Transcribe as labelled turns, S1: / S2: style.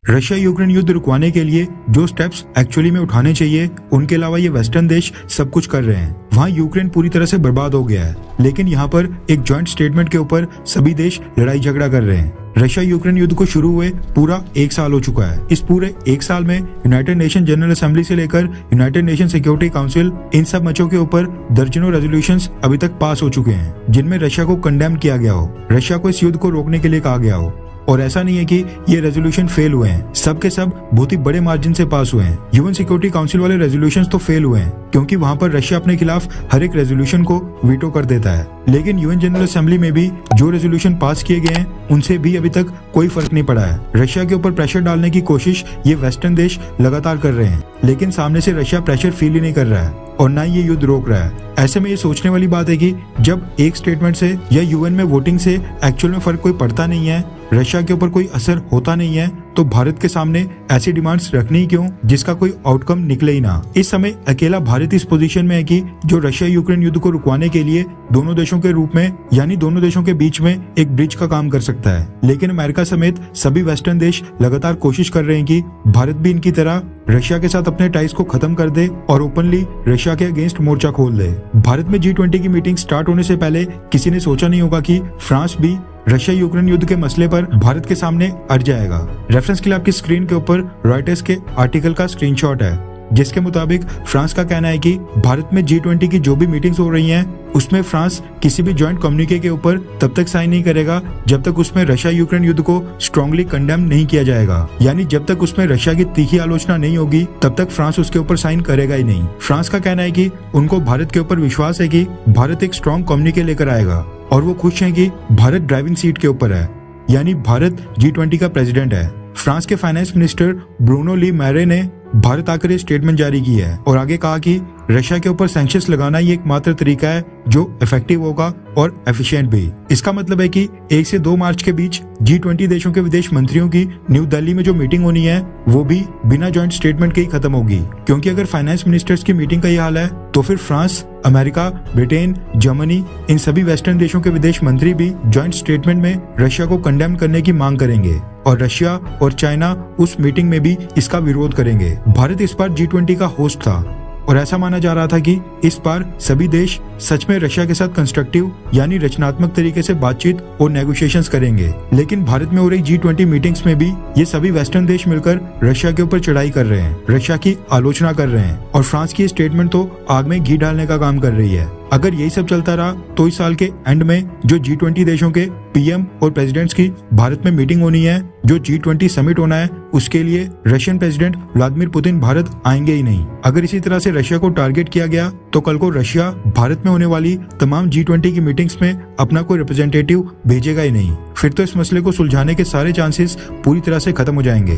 S1: Russia Ukraine युद्ध रुकवाने के लिए जो स्टेप्स एक्चुअली में उठाने चाहिए, उनके अलावा ये वेस्टर्न देश सब कुछ कर रहे हैं। वहाँ यूक्रेन पूरी तरह से बर्बाद हो गया है, लेकिन यहाँ पर एक जॉइंट स्टेटमेंट के ऊपर सभी देश लड़ाई झगड़ा कर रहे हैं। रशिया यूक्रेन युद्ध को शुरू हुए पूरा 1 साल हो चुका है। इस पूरे 1 साल में यूनाइटेड नेशन जनरल असेंबली से लेकर यूनाइटेड नेशन सिक्योरिटी काउंसिल, इन सब मंचों के ऊपर दर्जनों रेजोल्यूशंस अभी तक पास हो चुके हैं, जिनमें रशिया को कंडेम किया गया हो, रशिया को इस युद्ध को रोकने के लिए कहा गया हो। और ऐसा नहीं है कि ये रेजोल्यूशन फेल हुए हैं, सब के सब बहुत ही बड़े मार्जिन से पास हुए हैं। यूएन सिक्योरिटी काउंसिल वाले रेजोल्यूशंस तो फेल हुए हैं, क्योंकि वहाँ पर रशिया अपने खिलाफ हर एक रेजोल्यूशन को वीटो कर देता है। लेकिन यूएन जनरल असेंबली में भी जो रेजोल्यूशन पास किए गए हैं, उनसे भी अभी तक कोई फर्क नहीं पड़ा है। रशिया के ऊपर प्रेशर डालने की कोशिश ये वेस्टर्न देश लगातार कर रहे हैं, लेकिन सामने से रशिया प्रेशर फील ही नहीं कर रहा है और ना ही ये युद्ध रोक रहा है। ऐसे में ये सोचने वाली बात है कि जब एक स्टेटमेंट से या यूएन में वोटिंग से एक्चुअल में फर्क कोई पड़ता नहीं है, रशिया के ऊपर कोई असर होता नहीं है, तो भारत के सामने ऐसी डिमांड्स रखनी ही क्यों जिसका कोई आउटकम निकले ही ना। इस समय अकेला भारत इस पोजीशन में है कि जो रशिया यूक्रेन युद्ध को रुकवाने के लिए दोनों देशों के रूप में, यानी दोनों देशों के बीच में एक ब्रिज का काम कर सकता है। लेकिन अमेरिका समेत सभी वेस्टर्न देश लगातार कोशिश कर रहे हैं कि भारत भी इनकी तरह रशिया के साथ अपने टाइज को खत्म कर दे और ओपनली रशिया के अगेंस्ट मोर्चा खोल दे। भारत में G20 की मीटिंग स्टार्ट होने से पहले किसी ने सोचा नहीं होगा कि फ्रांस भी रशिया यूक्रेन युद्ध के मसले पर भारत के सामने अड़ जाएगा। रेफरेंस के लिए आपकी स्क्रीन के ऊपर रॉयटर्स के आर्टिकल का स्क्रीनशॉट है, जिसके मुताबिक फ्रांस का कहना है कि भारत में G20 की जो भी मीटिंग्स हो रही हैं, उसमें फ्रांस किसी भी जॉइंट कम्युनिके के ऊपर तब तक साइन नहीं करेगा जब तक उसमें रशिया यूक्रेन युद्ध को स्ट्रांगली कंडेम नहीं किया जाएगा। यानी जब तक उसमें रशिया की तीखी आलोचना नहीं होगी, तब तक फ्रांस उसके ऊपर साइन करेगा ही नहीं। फ्रांस का कहना है कि उनको भारत के ऊपर विश्वास है कि भारत एक स्ट्रांग कम्युनिके लेकर आएगा और वो खुश हैं कि भारत ड्राइविंग सीट के ऊपर है, यानी भारत G20 का प्रेसिडेंट है। फ्रांस के फाइनेंस मिनिस्टर ब्रूनो ली मैरे ने भारत आकर ये स्टेटमेंट जारी की है और आगे कहा कि रशिया के ऊपर सैंक्शंस लगाना ही एकमात्र तरीका है जो इफेक्टिव होगा और एफिशिएंट भी। इसका मतलब है कि 1 से 2 मार्च के बीच G20 देशों के विदेश मंत्रियों की न्यू दिल्ली में जो मीटिंग होनी है, वो भी बिना जॉइंट स्टेटमेंट के ही खत्म होगी। क्योंकि अगर फाइनेंस मिनिस्टर्स की मीटिंग का ये हाल है, तो फिर फ्रांस, अमेरिका, ब्रिटेन, जर्मनी, इन सभी वेस्टर्न देशों के विदेश मंत्री भी जॉइंट स्टेटमेंट में रशिया को कंडेम करने की मांग करेंगे और रशिया और चाइना उस मीटिंग में भी इसका विरोध करेंगे। भारत इस बार G20 का होस्ट था और ऐसा माना जा रहा था कि इस बार सभी देश सच में रशिया के साथ कंस्ट्रक्टिव यानी रचनात्मक तरीके से बातचीत और नेगोशिएशंस करेंगे। लेकिन भारत में हो रही G20 मीटिंग्स में भी ये सभी वेस्टर्न देश मिलकर रशिया के ऊपर चढ़ाई कर रहे हैं, रशिया की आलोचना कर रहे हैं और फ्रांस की स्टेटमेंट तो आग में घी डालने का काम कर रही है। अगर यही सब चलता रहा तो इस साल के एंड में जो G20 देशों के पीएम और प्रेसिडेंट्स की भारत में मीटिंग होनी है, जो G20 समिट होना है, उसके लिए Russian president Vladimir Putin Bharat आएंगे ही नहीं। अगर इसी तरह से रशिया को टारगेट किया गया तो कल को रशिया भारत में होने वाली तमाम G20 की मीटिंग्स में अपना कोई रिप्रेजेंटेटिव भेजेगा ही नहीं। फिर तो इस मसले को सुलझाने के सारे चांसेस पूरी तरह से खत्म हो जाएंगे।